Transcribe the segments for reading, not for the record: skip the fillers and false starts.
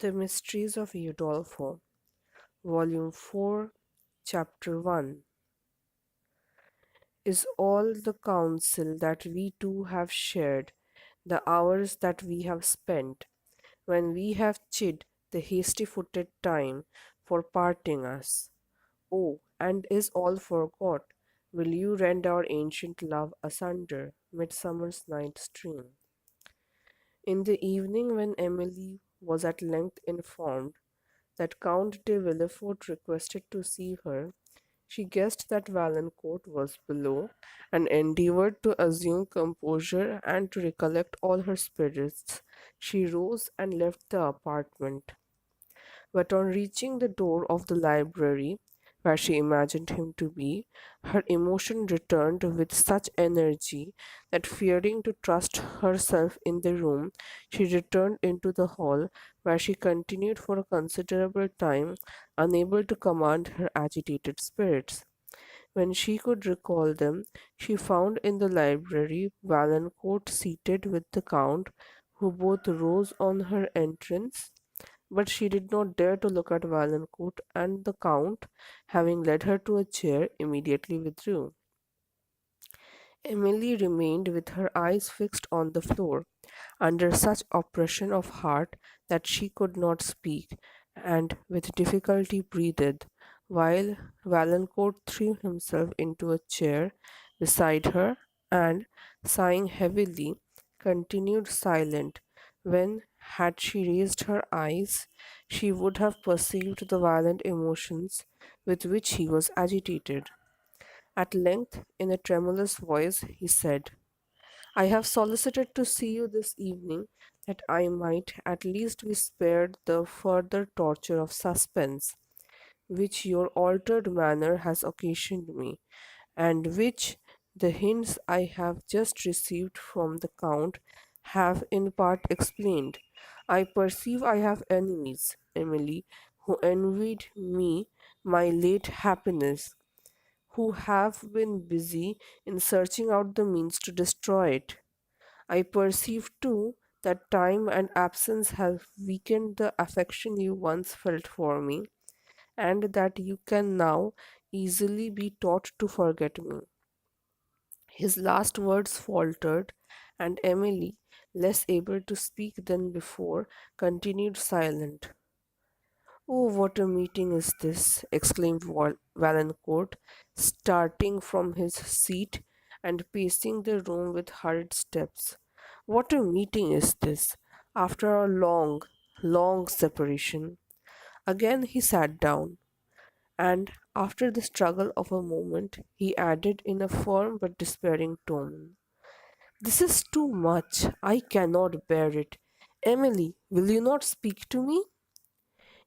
The Mysteries of Udolpho, Volume 4, Chapter 1, is all the counsel that we two have shared, the hours that we have spent, when we have chid the hasty-footed time for parting us. Oh, and is all forgot? Will you rend our ancient love asunder, midsummer's night stream? In the evening, when Emily was at length informed that Count de Villefort requested to see her, she guessed that Valancourt was below, and endeavoured to assume composure and to recollect all her spirits. She rose and left the apartment. But on reaching the door of the library, where she imagined him to be, her emotion returned with such energy that, fearing to trust herself in the room, she returned into the hall, where she continued for a considerable time, unable to command her agitated spirits. When she could recall them, she found in the library Valancourt seated with the Count, who both rose on her entrance, but she did not dare to look at Valancourt, and the Count, having led her to a chair, immediately withdrew. Emily remained with her eyes fixed on the floor, under such oppression of heart that she could not speak, and with difficulty breathed, while Valancourt threw himself into a chair beside her, and, sighing heavily, continued silent, when, had she raised her eyes, she would have perceived the violent emotions with which he was agitated. At length, in a tremulous voice, he said, "I have solicited to see you this evening, that I might at least be spared the further torture of suspense, which your altered manner has occasioned me, and which the hints I have just received from the Count have in part explained. I perceive I have enemies, Emily, who envied me my late happiness, who have been busy in searching out the means to destroy it. I perceive too that time and absence have weakened the affection you once felt for me, and that you can now easily be taught to forget me." His last words faltered, and Emily, less able to speak than before, continued silent. "Oh, what a meeting is this!" exclaimed Valancourt, starting from his seat and pacing the room with hurried steps. "What a meeting is this, after a long, long separation!" Again he sat down, and, after the struggle of a moment, he added in a firm but despairing tone, "This is too much. I cannot bear it. Emily, will you not speak to me?"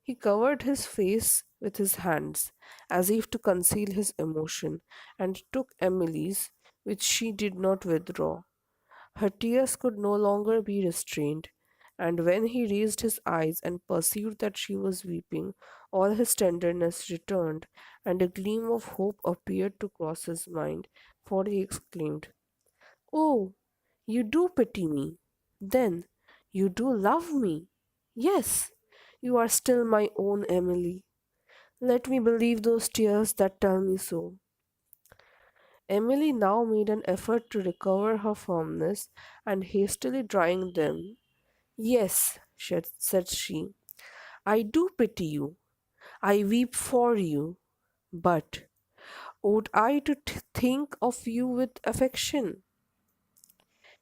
He covered his face with his hands, as if to conceal his emotion, and took Emily's, which she did not withdraw. Her tears could no longer be restrained, and when he raised his eyes and perceived that she was weeping, all his tenderness returned, and a gleam of hope appeared to cross his mind, for he exclaimed, "Oh, you do pity me! Then you do love me! Yes, you are still my own Emily. Let me believe those tears that tell me so." Emily now made an effort to recover her firmness, and hastily drying them, "Yes," said she, "I do pity you. I weep for you. But ought I to think of you with affection?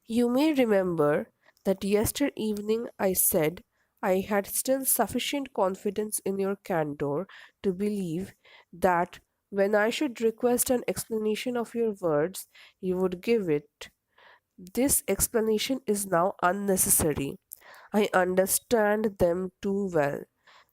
You may remember that yester evening I said I had still sufficient confidence in your candour to believe that when I should request an explanation of your words, you would give it. This explanation is now unnecessary. I understand them too well.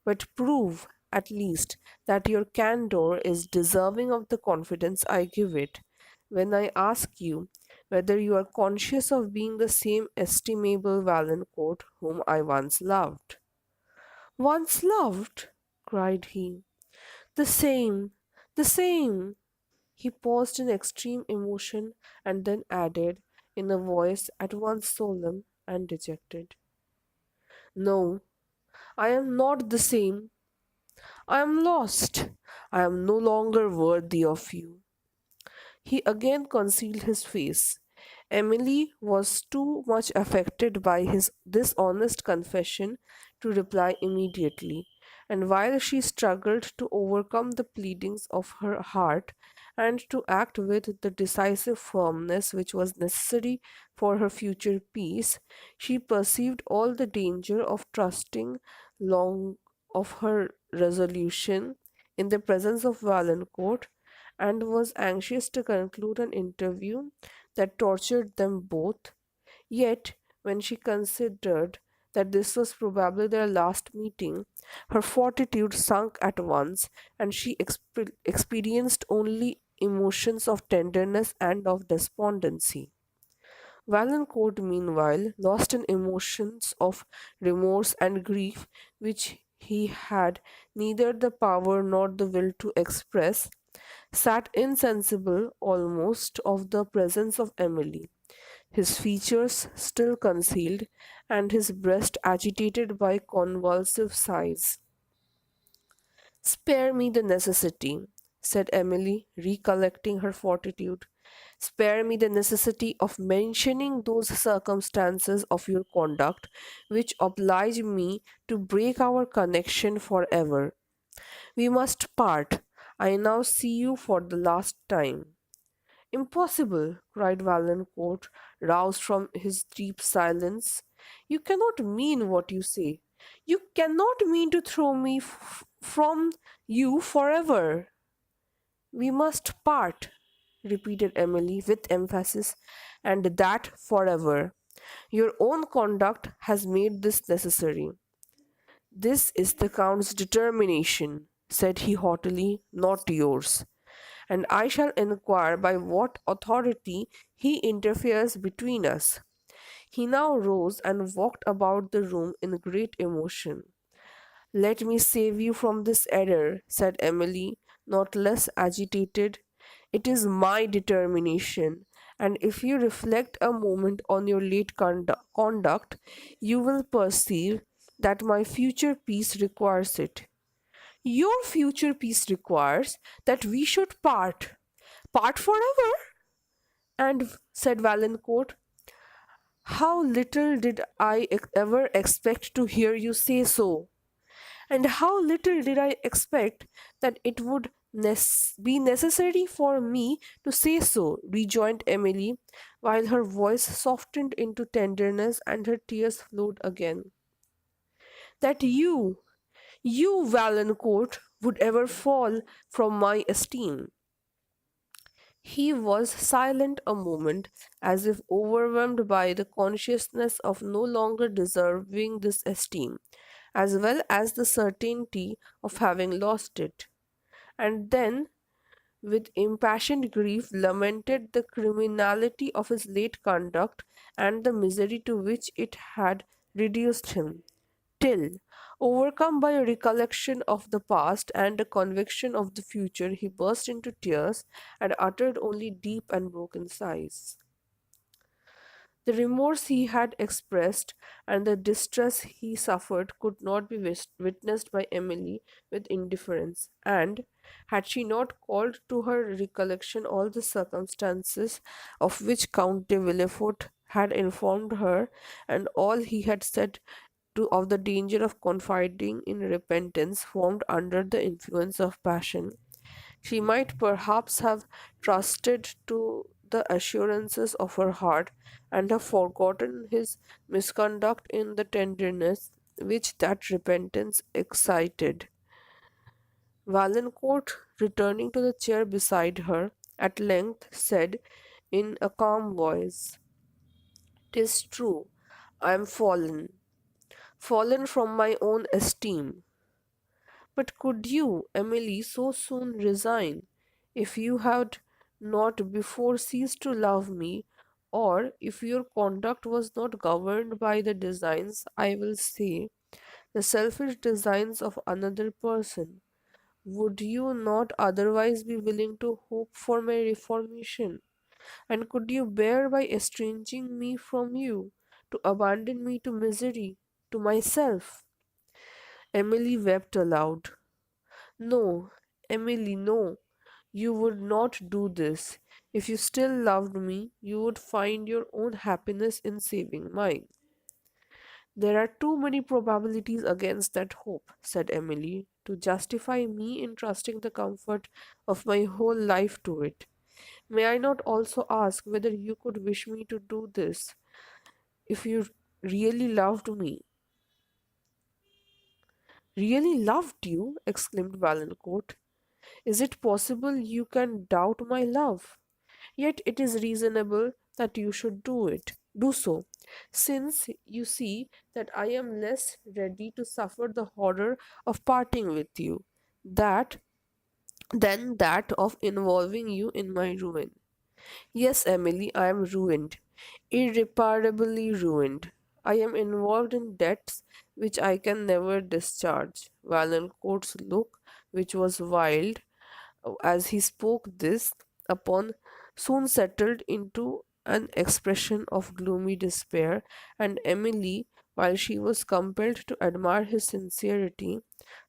But prove, at least, that your candour is deserving of the confidence I give it, when I ask you whether you are conscious of being the same estimable Valancourt whom I once loved." "Once loved!" cried he. "The same, the same!" He paused in extreme emotion, and then added, in a voice at once solemn and dejected, "No, I am not the same. I am lost. I am no longer worthy of you. He again concealed his face. Emily was too much affected by his dishonest confession to reply immediately, and while she struggled to overcome the pleadings of her heart and to act with the decisive firmness which was necessary for her future peace, she perceived all the danger of trusting long of her resolution in the presence of Valancourt, and was anxious to conclude an interview that tortured them both. Yet, when she considered that this was probably their last meeting, her fortitude sunk at once, and she experienced only emotions of tenderness and of despondency. Valancourt, meanwhile, lost in emotions of remorse and grief which he had neither the power nor the will to express, sat insensible almost of the presence of Emily, his features still concealed, and his breast agitated by convulsive sighs. "Spare me the necessity," said Emily, recollecting her fortitude, "spare me the necessity of mentioning those circumstances of your conduct which oblige me to break our connection for ever. We must part. I now see you for the last time." "Impossible!" cried Valancourt, roused from his deep silence. "You cannot mean what you say. You cannot mean to throw me from you forever." "We must part," repeated Emily with emphasis, "and that forever. Your own conduct has made this necessary." "This is the Count's determination," said he haughtily, "not yours, and I shall inquire by what authority he interferes between us." He now rose and walked about the room in great emotion. "Let me save you from this error," said Emily, not less agitated. "It is my determination, and if you reflect a moment on your late conduct, you will perceive that my future peace requires it." "Your future peace requires that we should part? Part forever?" And said Valancourt, "How little did I ever expect to hear you say so! And how little did I expect that it would be necessary for me to say so," rejoined Emily, while her voice softened into tenderness and her tears flowed again. "That you, Valancourt, would ever fall from my esteem." He was silent a moment, as if overwhelmed by the consciousness of no longer deserving this esteem, as well as the certainty of having lost it, and then, with impassioned grief, lamented the criminality of his late conduct and the misery to which it had reduced him, till, overcome by a recollection of the past and a conviction of the future, he burst into tears and uttered only deep and broken sighs. The remorse he had expressed and the distress he suffered could not be witnessed by Emily with indifference, and, had she not called to her recollection all the circumstances of which Count de Villefort had informed her, and all he had said of the danger of confiding in repentance formed under the influence of passion, she might perhaps have trusted to the assurances of her heart, and have forgotten his misconduct in the tenderness which that repentance excited. Valancourt, returning to the chair beside her, at length said in a calm voice, "'Tis true, I am fallen from my own esteem. But could you, Emily, so soon resign, if you had not before ceased to love me, or if your conduct was not governed by the designs, I will say, the selfish designs of another person? Would you not otherwise be willing to hope for my reformation? And could you bear by estranging me from you, to abandon me to misery, to myself?" Emily wept aloud. No, Emily, no. You would not do this. If you still loved me, you would find your own happiness in saving mine. There are too many probabilities against that hope, said Emily, to justify me in trusting the comfort of my whole life to it. May I not also ask whether you could wish me to do this if you really loved me? Really loved you? Exclaimed Valancourt. Is it possible you can doubt my love? Yet it is reasonable that you should do so, since you see that I am less ready to suffer the horror of parting with you, that than that of involving you in my ruin. Yes, Emily, I am ruined, irreparably ruined. I am involved in debts which I can never discharge. Valancourt's look, which was wild, as he spoke this, upon soon settled into an expression of gloomy despair, and Emily, while she was compelled to admire his sincerity,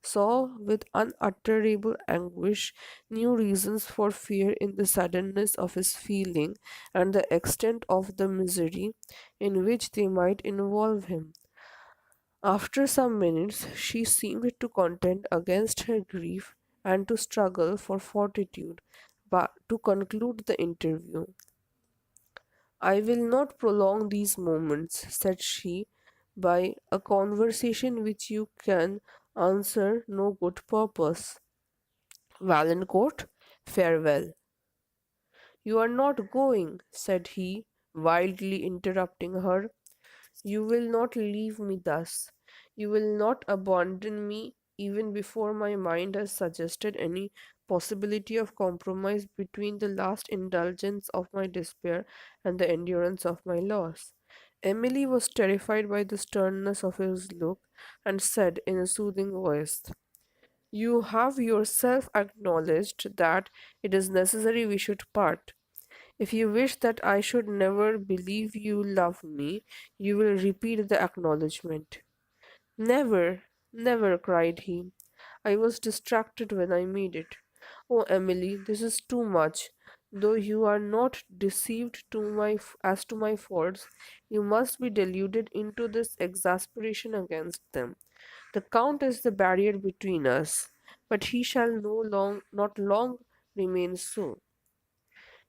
saw with unutterable anguish new reasons for fear in the suddenness of his feeling and the extent of the misery in which they might involve him. After some minutes, she seemed to contend against her grief and to struggle for fortitude, but to conclude the interview. I will not prolong these moments, said she, by a conversation which you can answer no good purpose. Valancourt, farewell. You are not going, said he, wildly interrupting her. You will not leave me thus. You will not abandon me even before my mind has suggested any possibility of compromise between the last indulgence of my despair and the endurance of my loss. Emily was terrified by the sternness of his look and said in a soothing voice, you have yourself acknowledged that it is necessary we should part. If you wish that I should never believe you love me, you will repeat the acknowledgment. Never, never, cried he. I was distracted when I made it. Oh, Emily, this is too much. Though you are not deceived as to my faults, you must be deluded into this exasperation against them. The Count is the barrier between us, but he shall not long remain so.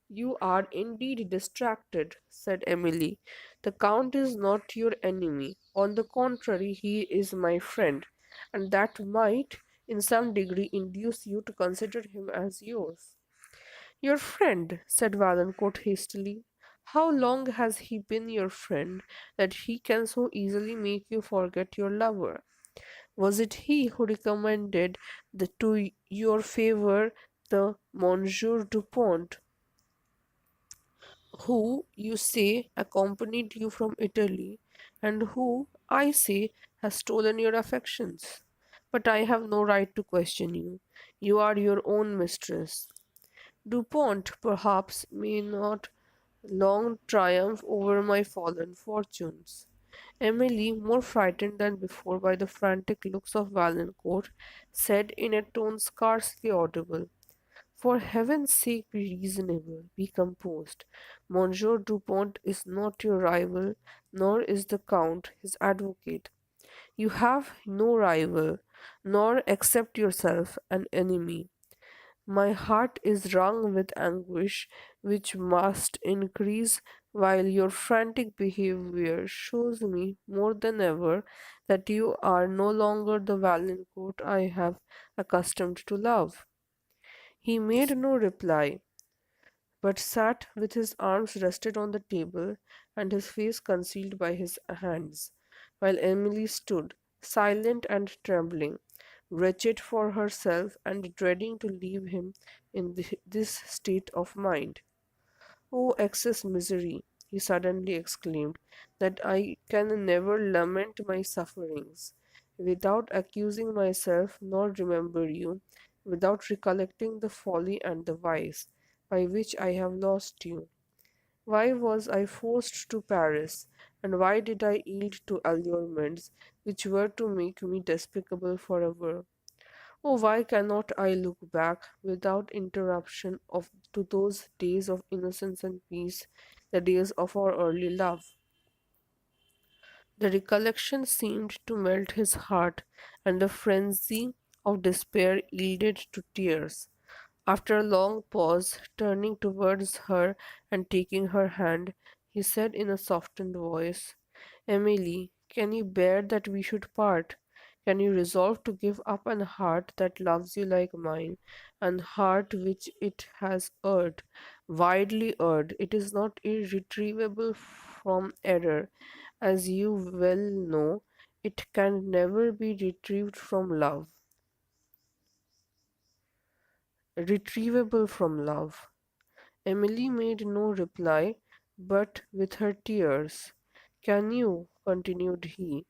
You are indeed distracted, said Emily. The Count is not your enemy. On the contrary, he is my friend, and that might, in some degree, induce you to consider him as yours. Your friend, said Valancourt hastily. How long has he been your friend that he can so easily make you forget your lover? Was it he who recommended to your favor the Monsieur Dupont, who, you say, accompanied you from Italy, and who, I say, has stolen your affections? But I have no right to question you. You are your own mistress. Dupont, perhaps, may not long triumph over my fallen fortunes. Emily, more frightened than before by the frantic looks of Valancourt, said in a tone scarcely audible, for heaven's sake be reasonable, be composed. Monsieur Dupont is not your rival, nor is the Count his advocate. You have no rival, nor except yourself an enemy. My heart is wrung with anguish, which must increase while your frantic behavior shows me more than ever that you are no longer the Valancourt I have accustomed to love. He made no reply, but sat with his arms rested on the table and his face concealed by his hands, while Emily stood, silent and trembling, wretched for herself and dreading to leave him in this state of mind. Oh, excess misery, he suddenly exclaimed, that I can never lament my sufferings without accusing myself, nor remember you, without recollecting the folly and the vice by which I have lost you. Why was I forced to Paris? And why did I yield to allurements which were to make me despicable forever? Oh, why cannot I look back without interruption to those days of innocence and peace, the days of our early love? The recollection seemed to melt his heart, and the frenzy of despair yielded to tears. After a long pause, turning towards her and taking her hand, he said in a softened voice, Emily, can you bear that we should part? Can you resolve to give up an heart that loves you like mine, an heart which it has erred, widely erred? It is not irretrievable from error, as you well know. It can never be retrieved from love, retrievable from love. Emily made no reply, but with her tears. Can you, continued he,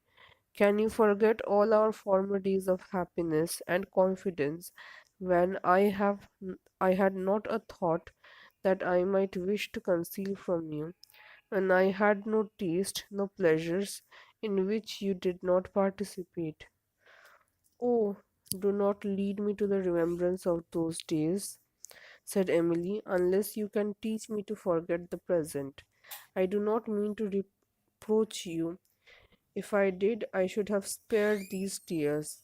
can you forget all our former days of happiness and confidence when I had not a thought that I might wish to conceal from you, when I had no taste, no pleasures in which you did not participate? Oh, do not lead me to the remembrance of those days, said Emily, unless you can teach me to forget the present. I do not mean to reproach you. If I did, I should have spared these tears.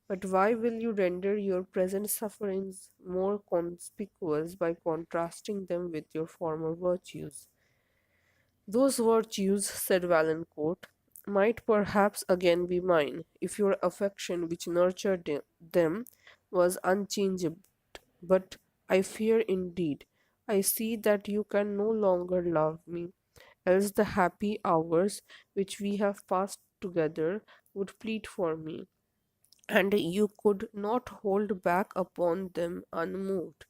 But why will you render your present sufferings more conspicuous by contrasting them with your former virtues? Those virtues, said Valancourt, might perhaps again be mine, if your affection which nurtured them was unchangeable. But I fear indeed, I see that you can no longer love me, else the happy hours which we have passed together would plead for me, and you could not hold back upon them unmoved.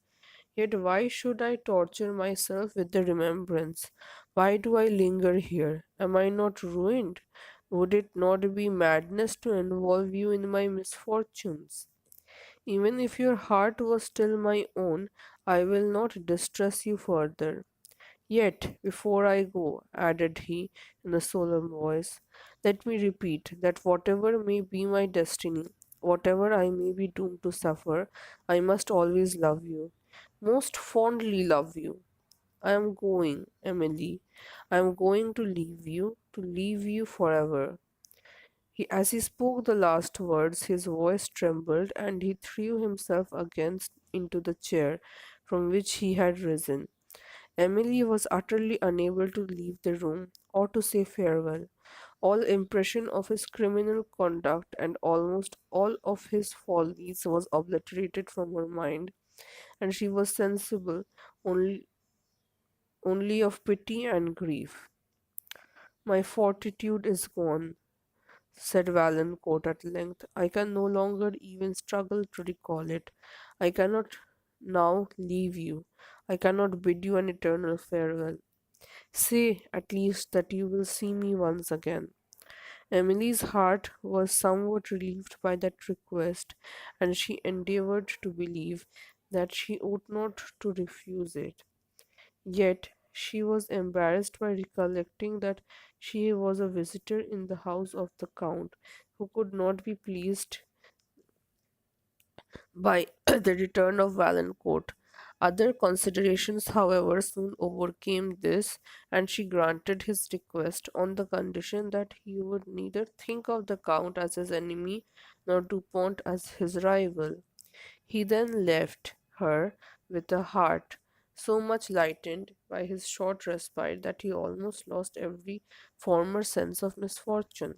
Yet why should I torture myself with the remembrance? Why do I linger here? Am I not ruined? Would it not be madness to involve you in my misfortunes? Even if your heart was still my own, I will not distress you further. Yet, before I go, added he in a solemn voice, let me repeat that whatever may be my destiny, whatever I may be doomed to suffer, I must always love you, most fondly love you. I am going, Emily. I am going to leave you forever. As he spoke the last words, his voice trembled, and he threw himself against into the chair from which he had risen. Emily was utterly unable to leave the room or to say farewell. All impression of his criminal conduct and almost all of his follies was obliterated from her mind, and she was sensible only, only of pity and grief. My fortitude is gone, said Valancourt at length. I can no longer even struggle to recall it. I cannot now leave you. I cannot bid you an eternal farewell. Say, at least, that you will see me once again. Emily's heart was somewhat relieved by that request, and she endeavoured to believe that she ought not to refuse it. Yet she was embarrassed by recollecting that she was a visitor in the house of the Count, who could not be pleased by the return of Valancourt. Other considerations, however, soon overcame this, and she granted his request on the condition that he would neither think of the Count as his enemy nor Dupont as his rival. He then left her with a heart so much lightened by his short respite that he almost lost every former sense of misfortune.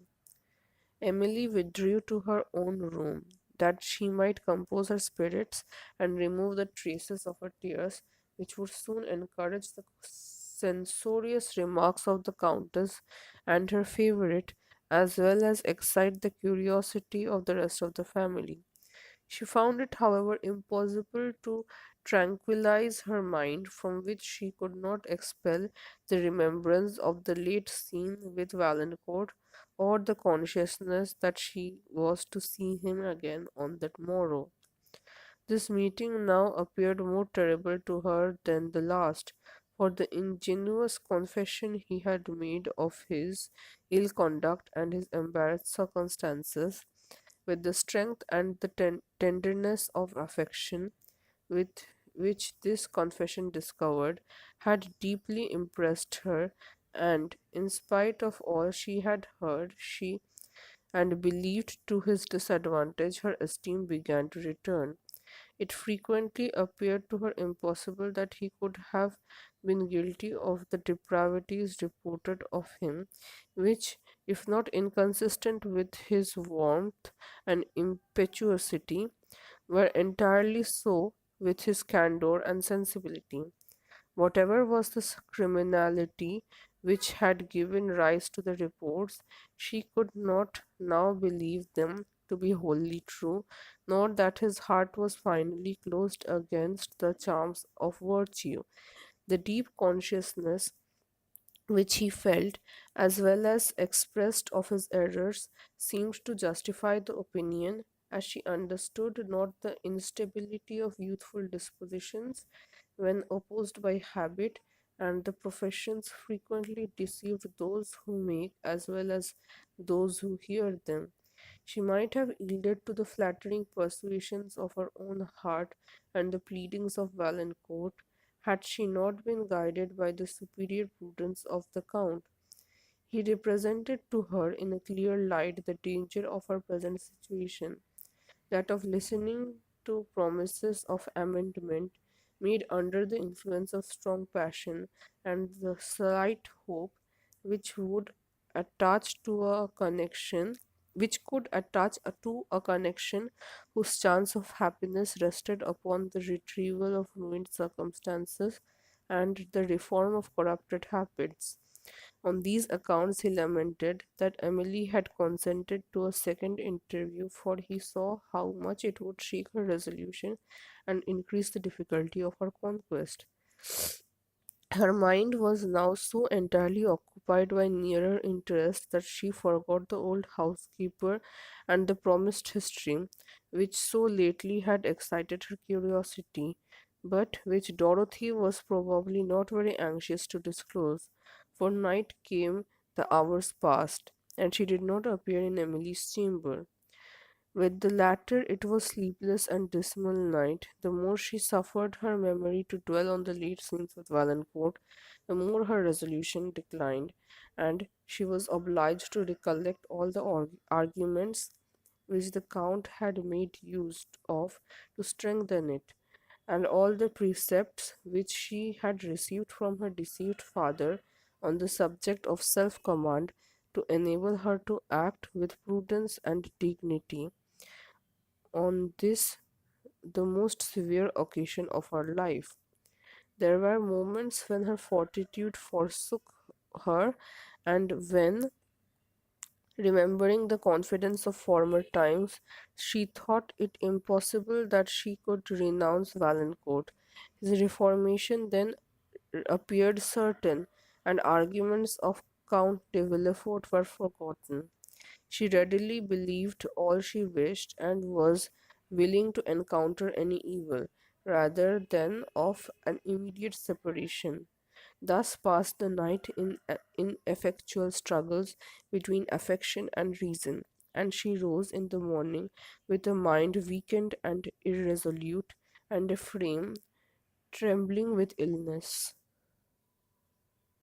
Emily withdrew to her own room, that she might compose her spirits and remove the traces of her tears, which would soon encourage the censorious remarks of the Countess and her favourite, as well as excite the curiosity of the rest of the family. She found it, however, impossible to tranquilize her mind, from which she could not expel the remembrance of the late scene with Valancourt, or the consciousness that she was to see him again on that morrow. This meeting now appeared more terrible to her than the last, for the ingenuous confession he had made of his ill conduct and his embarrassed circumstances, with the strength and the tenderness of affection with which this confession discovered had deeply impressed her, and in spite of all she had heard she and believed to his disadvantage, her esteem began to return. It frequently appeared to her impossible that he could have been guilty of the depravities reported of him, which, if not inconsistent with his warmth and impetuosity, were entirely so with his candor and sensibility. Whatever was the criminality which had given rise to the reports, she could not now believe them to be wholly true, nor that his heart was finally closed against the charms of virtue. The deep consciousness which he felt, as well as expressed of his errors, seemed to justify the opinion, as she understood not the instability of youthful dispositions when opposed by habit, and the professions frequently deceive those who make as well as those who hear them. She might have yielded to the flattering persuasions of her own heart and the pleadings of Valancourt, had she not been guided by the superior prudence of the Count. He represented to her in a clear light the danger of her present situation, that of listening to promises of amendment made under the influence of strong passion, and the slight hope which would attach to a connection which could attach to a connection whose chance of happiness rested upon the retrieval of ruined circumstances and the reform of corrupted habits. On these accounts he lamented that Emily had consented to a second interview, for he saw how much it would shake her resolution and increase the difficulty of her conquest. Her mind was now so entirely occupied by nearer interests that she forgot the old housekeeper and the promised history, which so lately had excited her curiosity, but which Dorothy was probably not very anxious to disclose. For night came, the hours passed, and she did not appear in Emily's chamber. With the latter it was sleepless and dismal night. The more she suffered her memory to dwell on the late scenes with Valancourt, the more her resolution declined, and she was obliged to recollect all the arguments which the Count had made use of to strengthen it, and all the precepts which she had received from her deceived father on the subject of self-command to enable her to act with prudence and dignity on this the most severe occasion of her life. There were moments when her fortitude forsook her, and when, remembering the confidence of former times, she thought it impossible that she could renounce Valancourt. His reformation then appeared certain, and arguments of Count de Villefort were forgotten. She readily believed all she wished, and was willing to encounter any evil, rather than of an immediate separation. Thus passed the night in ineffectual struggles between affection and reason, and she rose in the morning with a mind weakened and irresolute, and a frame trembling with illness.